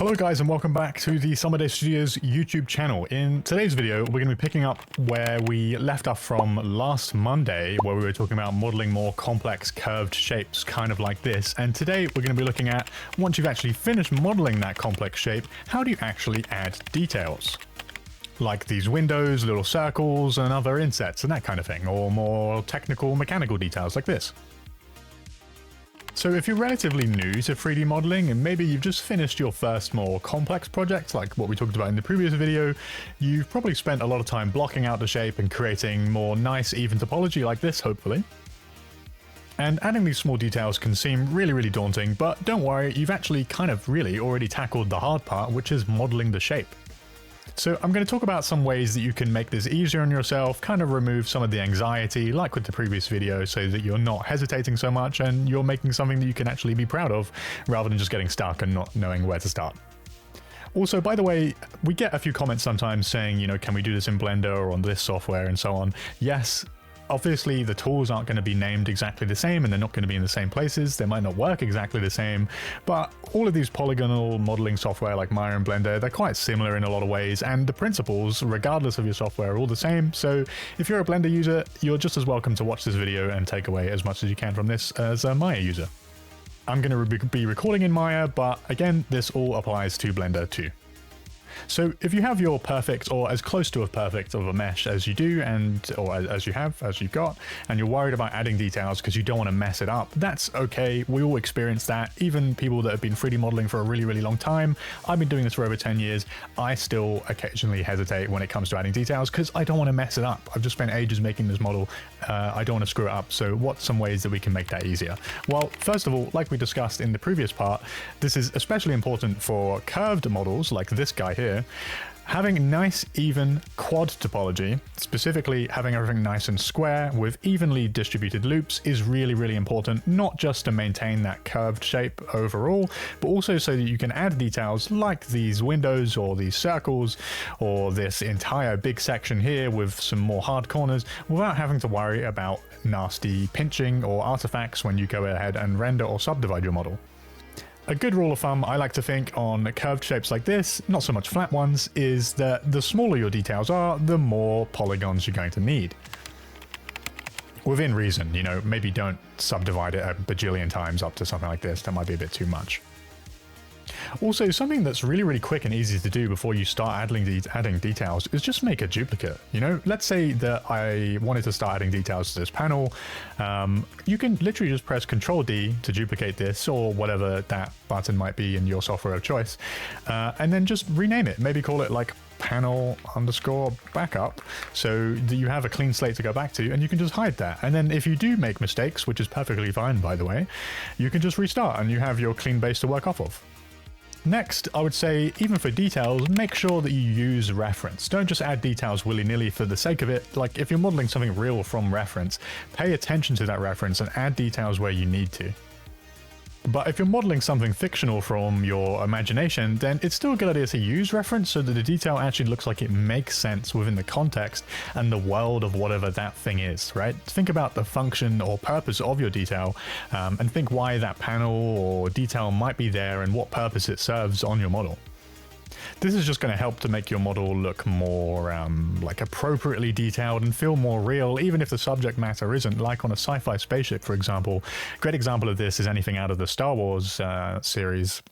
Hello guys and welcome back to the Summer Day Studios YouTube channel. In today's video, we're going to be picking up where we left off from last Monday, where we were talking about modeling more complex curved shapes, kind of like this. And today we're going to be looking at, once you've actually finished modeling that complex shape, how do you actually add details? Like these windows, little circles, and other insets and that kind of thing, or more technical mechanical details like this. So if you're relatively new to 3D modeling and maybe you've just finished your first more complex project like what we talked about in the previous video, you've probably spent a lot of time blocking out the shape and creating more nice even topology like this, hopefully. And adding these small details can seem really daunting, but don't worry, you've actually kind of really already tackled the hard part, which is modeling the shape. So I'm going to talk about some ways that you can make this easier on yourself, kind of remove some of the anxiety, like with the previous video, so that you're not hesitating so much and you're making something that you can actually be proud of, rather than just getting stuck and not knowing where to start. Also, by the way, we get a few comments sometimes saying, you know, can we do this in Blender or on this software and so on. Yes. Obviously, the tools aren't going to be named exactly the same and they're not going to be in the same places. They might not work exactly the same, but all of these polygonal modeling software like Maya and Blender, they're quite similar in a lot of ways, and the principles, regardless of your software, are all the same. So if you're a Blender user, you're just as welcome to watch this video and take away as much as you can from this as a Maya user. I'm going to be recording in Maya, but again, this all applies to Blender too. So if you have your perfect or as close to a perfect of a mesh as you do, or as you've got, and you're worried about adding details because you don't want to mess it up, that's okay. We all experience that. Even people that have been 3D modeling for a really long time. I've been doing this for over 10 years. I still occasionally hesitate when it comes to adding details because I don't want to mess it up. I've just spent ages making this model. I don't want to screw it up. So what's some ways that we can make that easier? Well, first of all, like we discussed in the previous part, this is especially important for curved models like this guy here. Having nice, even quad topology, specifically having everything nice and square with evenly distributed loops, is really important, not just to maintain that curved shape overall, but also so that you can add details like these windows or these circles or this entire big section here with some more hard corners without having to worry about nasty pinching or artifacts when you go ahead and render or subdivide your model. A good rule of thumb I like to think on curved shapes like this, not so much flat ones, is that the smaller your details are, the more polygons you're going to need. Within reason, you know, maybe don't subdivide it a bajillion times up to something like this. That might be a bit too much. Also, something that's really quick and easy to do before you start adding details is just make a duplicate. You know, let's say that I wanted to start adding details to this panel. You can literally just press Ctrl-D to duplicate this or whatever that button might be in your software of choice, and then just rename it. Maybe call it like panel_backup, so that you have a clean slate to go back to, and you can just hide that. And then if you do make mistakes, which is perfectly fine by the way, you can just restart and you have your clean base to work off of. Next, I would say, even for details, make sure that you use reference. Don't just add details willy-nilly for the sake of it. Like if you're modeling something real from reference, pay attention to that reference and add details where you need to. But if you're modeling something fictional from your imagination, then it's still a good idea to use reference so that the detail actually looks like it makes sense within the context and the world of whatever that thing is, right? Think about the function or purpose of your detail, and think why that panel or detail might be there and what purpose it serves on your model. This is just going to help to make your model look more like appropriately detailed and feel more real, even if the subject matter isn't, like on a sci-fi spaceship, for example. Great example of this is anything out of the Star Wars series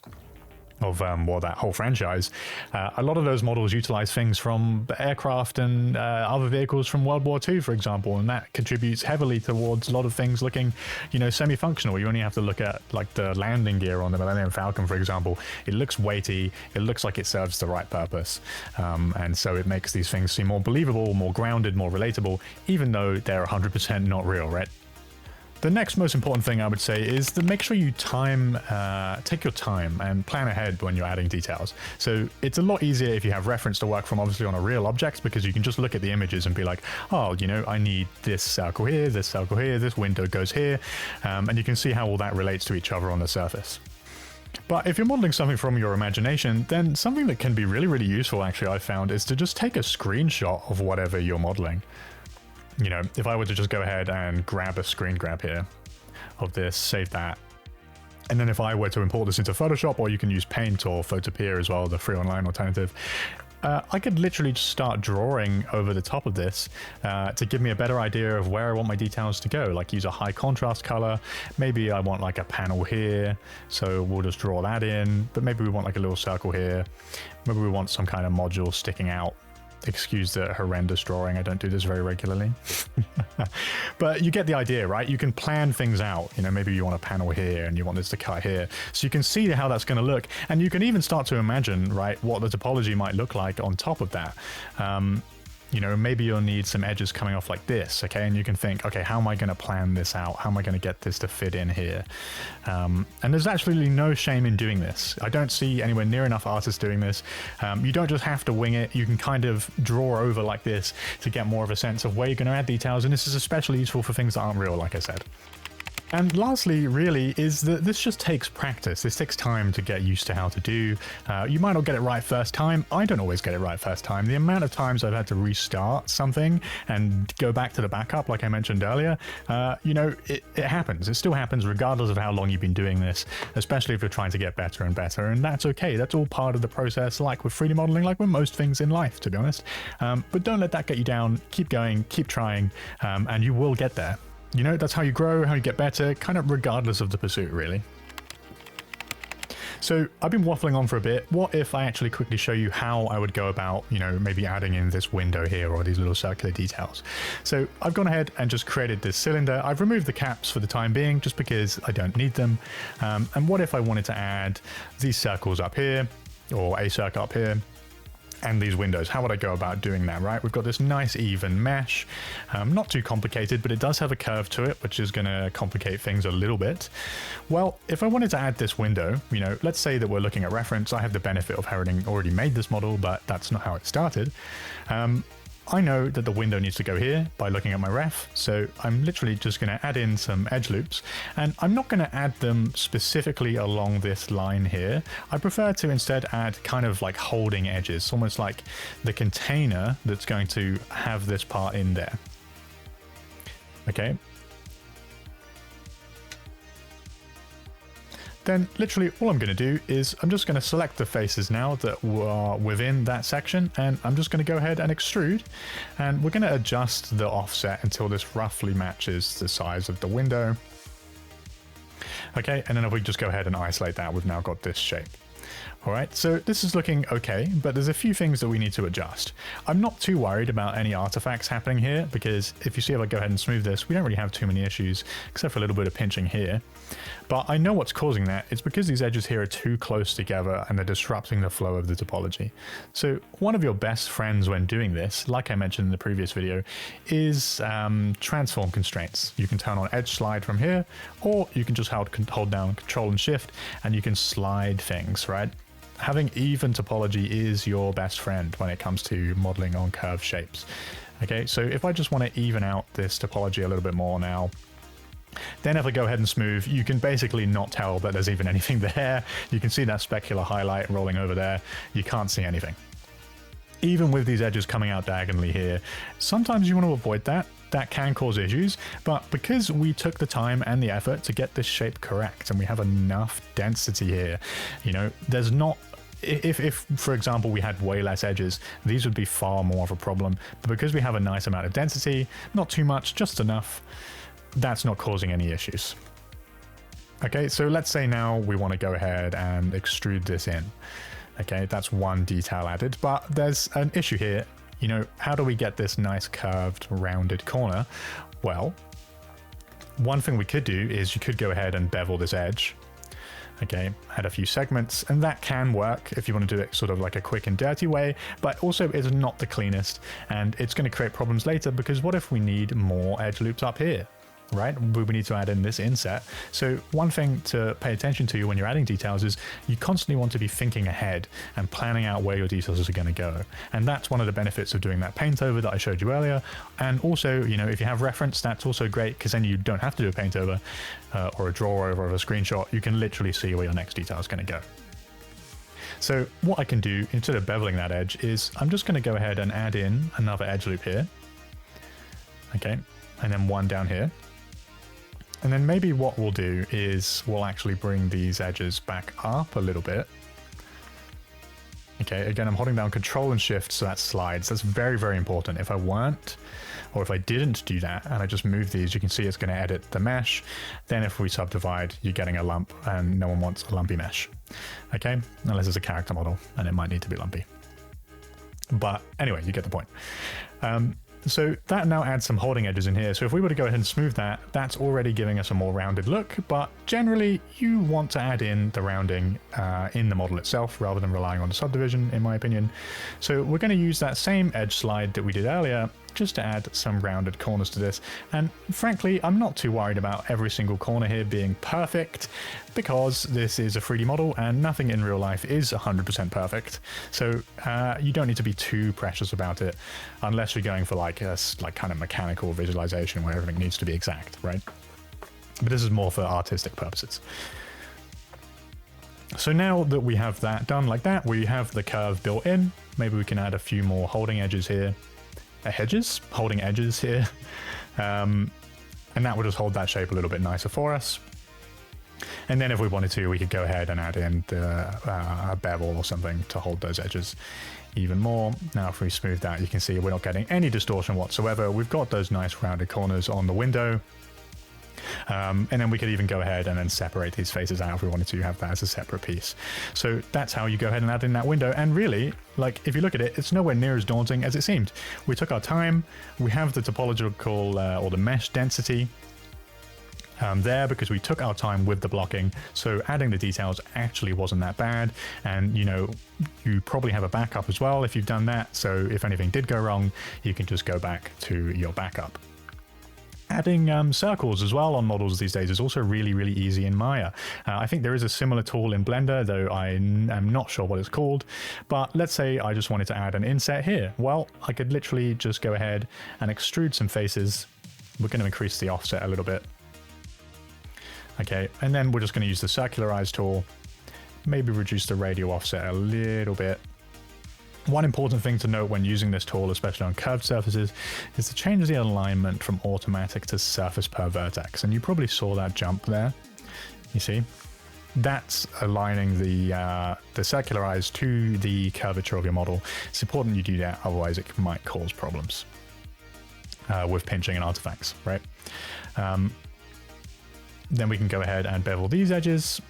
of well, that whole franchise. A lot of those models utilize things from aircraft and other vehicles from World War II, for example, and that contributes heavily towards a lot of things looking, you know, semi-functional. You only have to look at like the landing gear on the Millennium Falcon, for example. It looks weighty, it looks like it serves the right purpose, and so it makes these things seem more believable, more grounded, more relatable, even though they're 100% not real, right? The next most important thing I would say is to make sure you take your time and plan ahead when you're adding details. So it's a lot easier if you have reference to work from, obviously on a real object, because you can just look at the images and be like, oh, you know, I need this circle here, this window goes here, and you can see how all that relates to each other on the surface. But if you're modeling something from your imagination, then something that can be really useful, actually, I've found, is to just take a screenshot of whatever you're modeling. You know, if I were to just go ahead and grab a screen grab here of this, save that, And then if I were to import this into Photoshop, or you can use Paint or Photopea as well, the free online alternative, I could literally just start drawing over the top of this to give me a better idea of where I want my details to go. Like use a high contrast color. Maybe I want like a panel here, so we'll just draw that in. But maybe we want like a little circle here. Maybe we want some kind of module sticking out. Excuse the horrendous drawing, I don't do this very regularly. But you get the idea, right? You can plan things out. You know, maybe you want a panel here and you want this to cut here. So you can see how that's going to look. And you can even start to imagine, right, what the topology might look like on top of that. You know, maybe you'll need some edges coming off like this, okay? And you can think, okay, how am I going to plan this out? How am I going to get this to fit in here? And there's absolutely no shame in doing this. I don't see anywhere near enough artists doing this. You don't just have to wing it. You can kind of draw over like this to get more of a sense of where you're going to add details. And this is especially useful for things that aren't real, like I said. And lastly, really, is that this just takes practice. This takes time to get used to how to do. You might not get it right first time. I don't always get it right first time. The amount of times I've had to restart something and go back to the backup, like I mentioned earlier, you know, it happens. It still happens regardless of how long you've been doing this, especially if you're trying to get better and better. And that's okay. That's all part of the process, like with 3D modeling, like with most things in life, to be honest. But don't let that get you down. Keep going, keep trying, and you will get there. You know, that's how you grow, how you get better, kind of regardless of the pursuit, really. So I've been waffling on for a bit. What if I actually quickly show you how I would go about, you know, maybe adding in this window here or these little circular details. So I've gone ahead and just created this cylinder. I've removed the caps for the time being, just because I don't need them. And what if I wanted to add these circles up here, or a circle up here, and these windows? How would I go about doing that, right? We've got this nice even mesh, not too complicated, but it does have a curve to it, which is going to complicate things a little bit. Well, if I wanted to add this window, you know, let's say that we're looking at reference. I have the benefit of having already made this model, but that's not how it started. I know that the window needs to go here by looking at my ref, so I'm literally just going to add in some edge loops, and I'm not going to add them specifically along this line here. I prefer to instead add kind of like holding edges, almost like the container that's going to have this part in there. Okay. Then literally all I'm going to do is I'm just going to select the faces now that are within that section, and I'm just going to go ahead and extrude, and we're going to adjust the offset until this roughly matches the size of the window. Okay, and then if we just go ahead and isolate that, we've now got this shape. All right, so this is looking okay, but there's a few things that we need to adjust. I'm not too worried about any artifacts happening here, because if you see if I go ahead and smooth this, we don't really have too many issues, except for a little bit of pinching here. But I know what's causing that. It's because these edges here are too close together and they're disrupting the flow of the topology. So one of your best friends when doing this, like I mentioned in the previous video, is transform constraints. You can turn on edge slide from here, or you can just hold down Control and Shift and you can slide things, right? Having even topology is your best friend when it comes to modeling on curved shapes. Okay, so if I just want to even out this topology a little bit more now, then if I go ahead and smooth, you can basically not tell that there's even anything there. You can see that specular highlight rolling over there. You can't see anything. Even with these edges coming out diagonally here, sometimes you want to avoid that. That can cause issues, but because we took the time and the effort to get this shape correct and we have enough density here, you know, there's not, if for example we had way less edges, these would be far more of a problem. But because we have a nice amount of density, not too much, just enough, that's not causing any issues. Okay, so let's say now we want to go ahead and extrude this in. Okay, that's one detail added, but there's an issue here. You know, how do we get this nice curved rounded corner? Well, one thing we could do is you could go ahead and bevel this edge. Okay, add a few segments, and that can work if you want to do it sort of like a quick and dirty way, but also it's not the cleanest, and it's going to create problems later, because what if we need more edge loops up here? Right, we need to add in this inset. So one thing to pay attention to when you're adding details is you constantly want to be thinking ahead and planning out where your details are going to go. And that's one of the benefits of doing that paint over that I showed you earlier. And also, you know, if you have reference, that's also great, because then you don't have to do a paint over or a draw over of a screenshot. You can literally see where your next detail is going to go. So what I can do instead of beveling that edge is I'm just going to go ahead and add in another edge loop here. Okay, and then one down here. And then maybe what we'll do is we'll actually bring these edges back up a little bit. Okay, again, I'm holding down Control and Shift, so that slides. That's very, very important. If I weren't, or if I didn't do that, and I just move these, you can see it's going to edit the mesh. Then if we subdivide, you're getting a lump, and no one wants a lumpy mesh. Okay, unless it's a character model, and it might need to be lumpy. But anyway, you get the point. So that now adds some holding edges in here. So if we were to go ahead and smooth that, that's already giving us a more rounded look. But generally, you want to add in the rounding in the model itself rather than relying on the subdivision, in my opinion. So we're going to use that same edge slide that we did earlier just to add some rounded corners to this. And frankly, I'm not too worried about every single corner here being perfect because this is a 3D model and nothing in real life is 100% perfect. So you don't need to be too precious about it unless you're going for like a kind of mechanical visualization where everything needs to be exact, right? But this is more for artistic purposes. So now that we have that done like that, we have the curve built in. Maybe we can add a few more holding edges here. Holding edges here. And that will just hold that shape a little bit nicer for us. And then if we wanted to, we could go ahead and add in a bevel or something to hold those edges even more. Now, if we smooth that, you can see we're not getting any distortion whatsoever. We've got those nice rounded corners on the window. And then we could even go ahead and then separate these faces out if we wanted to have that as a separate piece. So that's how you go ahead and add in that window. And really, like if you look at it, it's nowhere near as daunting as it seemed. We took our time. We have the topological or the mesh density there because we took our time with the blocking. So adding the details actually wasn't that bad. And you know, you probably have a backup as well if you've done that. So if anything did go wrong, you can just go back to your backup. Adding circles as well on models these days is also really, really easy in Maya. I think there is a similar tool in Blender, though I am not sure what it's called. But let's say I just wanted to add an inset here. Well, I could literally just go ahead and extrude some faces. We're going to increase the offset a little bit. Okay, and then we're just going to use the circularize tool. Maybe reduce the radial offset a little bit. One important thing to note when using this tool, especially on curved surfaces, is to change the alignment from automatic to surface per vertex. And you probably saw that jump there. You see? That's aligning the circularize to the curvature of your model. It's important you do that, otherwise it might cause problems with pinching and artifacts, right? Then we can go ahead and bevel these edges.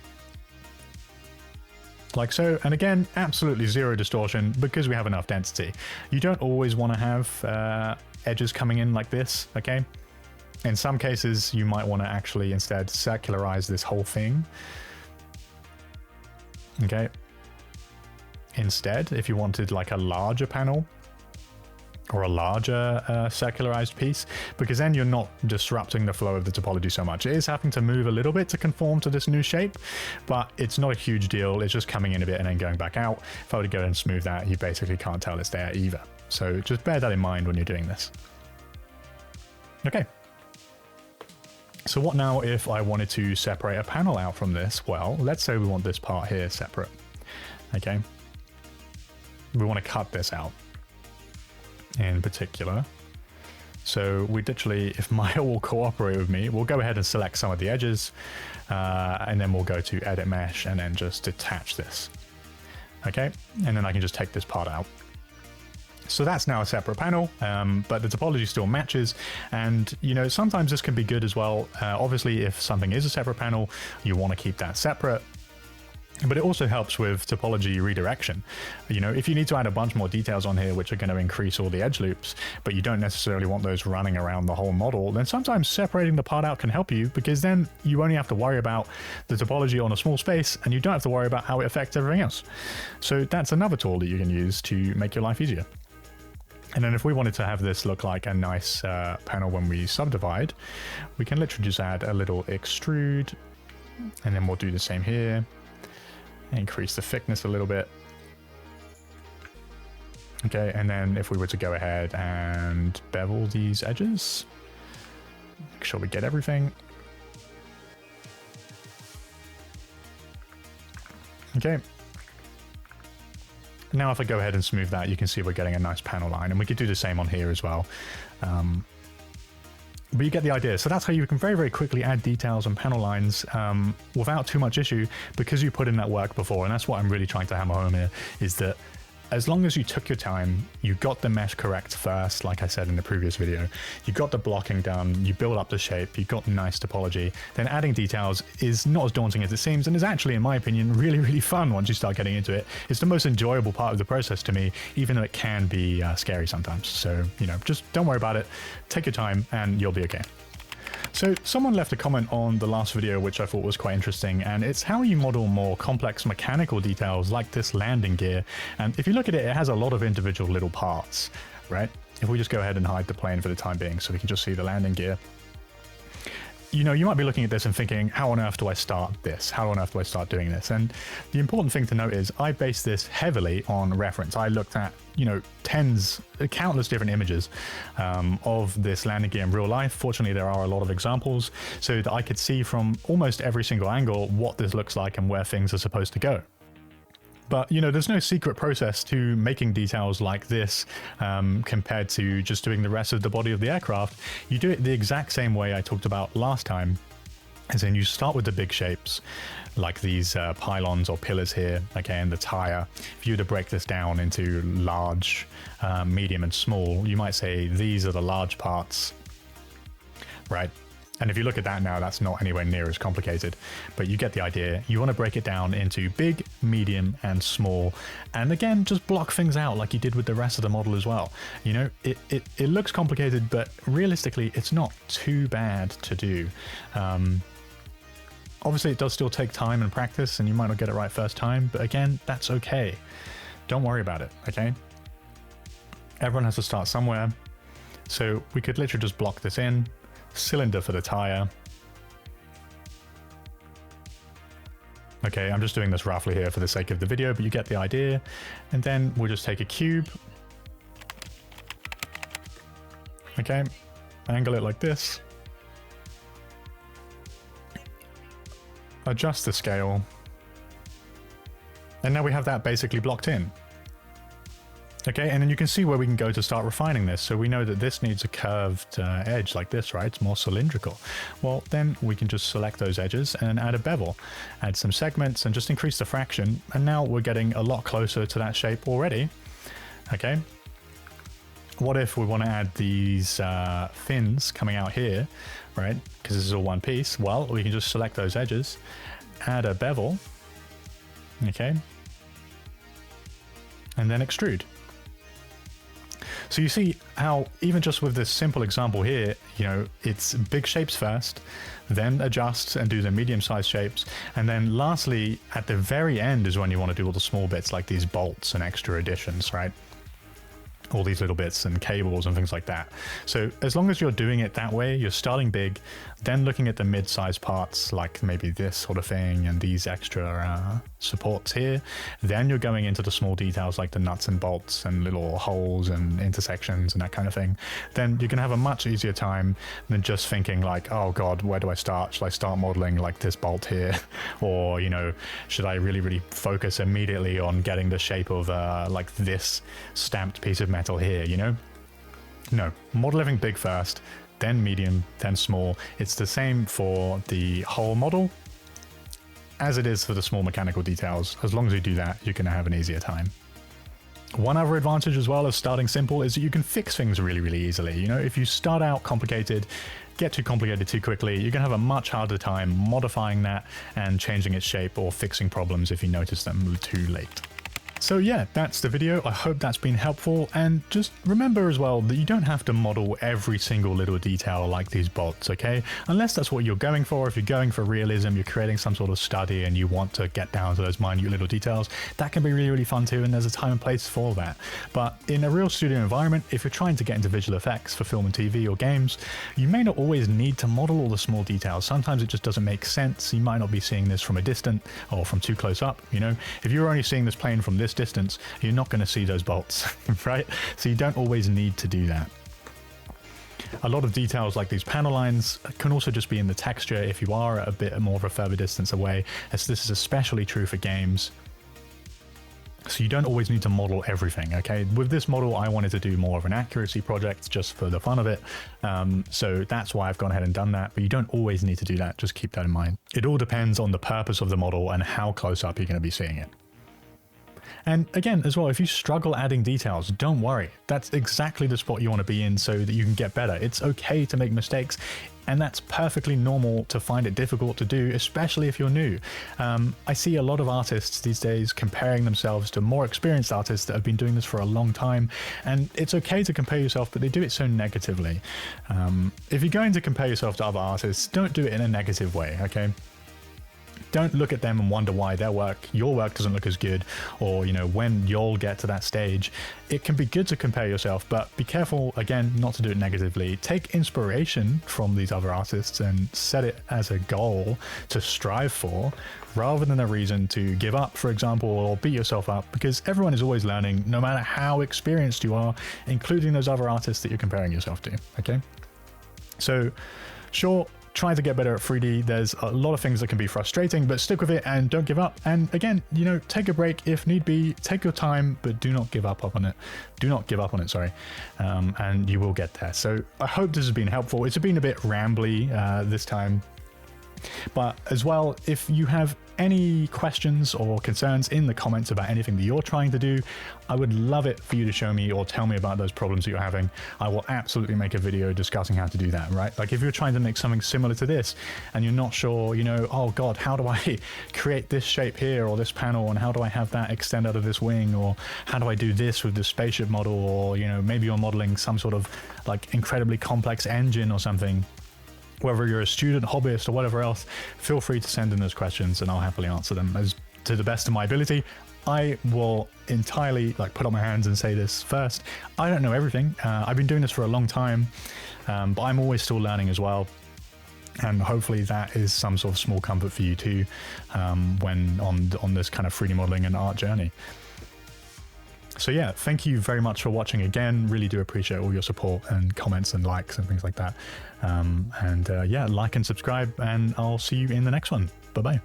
Like so, and again, absolutely zero distortion because we have enough density. You don't always want to have edges coming in like this, okay? In some cases, you might want to actually instead circularize this whole thing. Okay. Instead, if you wanted like a larger panel, or a larger circularized piece, because then you're not disrupting the flow of the topology so much. It is having to move a little bit to conform to this new shape, but it's not a huge deal. It's just coming in a bit and then going back out. If I were to go ahead and smooth that, you basically can't tell it's there either. So just bear that in mind when you're doing this. Okay. So what now if I wanted to separate a panel out from this? Well, let's say we want this part here separate. Okay. We want to cut this out in particular. So we literally, if Maya will cooperate with me, we'll go ahead and select some of the edges and then we'll go to edit mesh and then just detach this. Okay, and then I can just take this part out. So that's now a separate panel, but the topology still matches. And you know, sometimes this can be good as well. Obviously, if something is a separate panel, you want to keep that separate. But it also helps with topology redirection. You know, if you need to add a bunch more details on here, which are going to increase all the edge loops, but you don't necessarily want those running around the whole model, then sometimes separating the part out can help you, because then you only have to worry about the topology on a small space and you don't have to worry about how it affects everything else. So that's another tool that you can use to make your life easier. And then if we wanted to have this look like a nice panel when we subdivide, we can literally just add a little extrude, and then we'll do the same here. Increase the thickness a little bit. Okay, and then if we were to go ahead and bevel these edges, make sure we get everything. Okay. Now if I go ahead and smooth that, you can see we're getting a nice panel line, and we could do the same on here as well. But you get the idea. So that's how you can very, very quickly add details and panel lines without too much issue, because you put in that work before. And that's what I'm really trying to hammer home here, is that as long as you took your time, you got the mesh correct first, like I said in the previous video, you got the blocking done, you build up the shape, you got nice topology, then adding details is not as daunting as it seems, and is actually, in my opinion, really, really fun once you start getting into it. It's the most enjoyable part of the process to me, even though it can be scary sometimes. So, you know, just don't worry about it, take your time, and you'll be okay. So someone left a comment on the last video which I thought was quite interesting, and it's how you model more complex mechanical details like this landing gear. And if you look at it, it has a lot of individual little parts, right? If we just go ahead and hide the plane for the time being so we can just see the landing gear. You know, you might be looking at this and thinking, how on earth do I start this? How on earth do I start doing this? And the important thing to note is I based this heavily on reference. I looked at, you know, countless different images of this landing gear in real life. Fortunately, there are a lot of examples so that I could see from almost every single angle what this looks like and where things are supposed to go. But, you know, there's no secret process to making details like this compared to just doing the rest of the body of the aircraft. You do it the exact same way I talked about last time, as in you start with the big shapes, like these pylons or pillars here, okay, and the tire. If you were to break this down into large, medium, and small, you might say these are the large parts, right? And if you look at that now, that's not anywhere near as complicated, but you get the idea. You want to break it down into big, medium, and small. And again, just block things out like you did with the rest of the model as well. You know, it looks complicated, but realistically, it's not too bad to do. Obviously, it does still take time and practice, and you might not get it right first time, but again, that's okay. Don't worry about it, okay? Everyone has to start somewhere. So we could literally just block this in. Cylinder for the tire. Okay, I'm just doing this roughly here for the sake of the video, but you get the idea. And then we'll just take a cube. Okay, angle it like this. Adjust the scale. And now we have that basically blocked in. Okay, and then you can see where we can go to start refining this. So we know that this needs a curved edge like this, right? It's more cylindrical. Well, then we can just select those edges and add a bevel, add some segments and just increase the fraction. And now we're getting a lot closer to that shape already. Okay. What if we want to add these fins coming out here, right? Because this is all one piece. Well, we can just select those edges, add a bevel, okay, and then extrude. So you see how even just with this simple example here, you know, it's big shapes first, then adjust and do the medium-sized shapes. And then lastly, at the very end is when you want to do all the small bits like these bolts and extra additions, right? All these little bits and cables and things like that. So as long as you're doing it that way, you're starting big, then looking at the mid-sized parts like maybe this sort of thing and these extra supports here, then you're going into the small details like the nuts and bolts and little holes and intersections and that kind of thing. Then you're gonna have a much easier time than just thinking like, oh god, where do I start? Should I start modeling like this bolt here? Or, you know, should I really focus immediately on getting the shape of like this stamped piece of metal here, you know? No, model everything big first, then medium, then small. It's the same for the whole model as it is for the small mechanical details. As long as you do that, you're going to have an easier time. One other advantage as well of starting simple is that you can fix things really easily. You know, if you start out complicated, get too complicated too quickly, you're going to have a much harder time modifying that and changing its shape or fixing problems if you notice them too late. So yeah, that's the video. I hope that's been helpful, and just remember as well that you don't have to model every single little detail like these bolts, okay? Unless that's what you're going for. If you're going for realism, you're creating some sort of study and you want to get down to those minute little details, that can be really fun too, and there's a time and place for that. But in a real studio environment, if you're trying to get into visual effects for film and TV or games, you may not always need to model all the small details. Sometimes it just doesn't make sense. You might not be seeing this from a distance or from too close up, you know? If you're only seeing this plane from this distance, you're not going to see those bolts, right? So you don't always need to do that. A lot of details like these panel lines can also just be in the texture if you are at a bit more of a further distance away, as this is especially true for games. So you don't always need to model everything, okay? With this model, I wanted to do more of an accuracy project just for the fun of it. So that's why I've gone ahead and done that, but you don't always need to do that. Just keep that in mind. It all depends on the purpose of the model and how close up you're going to be seeing it. And again, as well, if you struggle adding details, don't worry. That's exactly the spot you want to be in so that you can get better. It's okay to make mistakes, and that's perfectly normal to find it difficult to do, especially if you're new. I see a lot of artists these days comparing themselves to more experienced artists that have been doing this for a long time, and it's okay to compare yourself, but they do it so negatively. If you're going to compare yourself to other artists, don't do it in a negative way, okay? Don't look at them and wonder why your work doesn't look as good, or, you know, when you'll get to that stage. It can be good to compare yourself, but be careful, again, not to do it negatively. Take inspiration from these other artists and set it as a goal to strive for, rather than a reason to give up, for example, or beat yourself up, because everyone is always learning, no matter how experienced you are, including those other artists that you're comparing yourself to, okay? So, sure, try to get better at 3D. There's a lot of things that can be frustrating, but stick with it and don't give up. And again, you know, take a break if need be, take your time, but do not give up on it. Do not give up on it, sorry. And you will get there. So I hope this has been helpful. It's been a bit rambly this time. But as well, if you have any questions or concerns in the comments about anything that you're trying to do, I would love it for you to show me or tell me about those problems that you're having. I will absolutely make a video discussing how to do that, right? Like if you're trying to make something similar to this and you're not sure, you know, oh God, how do I create this shape here or this panel, and how do I have that extend out of this wing, or how do I do this with this spaceship model, or, you know, maybe you're modeling some sort of like incredibly complex engine or something. Whether you're a student, hobbyist, or whatever else, feel free to send in those questions and I'll happily answer them as to the best of my ability. I will entirely put up my hands and say this first. I don't know everything. I've been doing this for a long time, but I'm always still learning as well. And hopefully that is some sort of small comfort for you too, when on this kind of 3D modeling and art journey. So yeah, thank you very much for watching again. Really do appreciate all your support and comments and likes and things like that. Yeah, like and subscribe, and I'll see you in the next one. Bye-bye.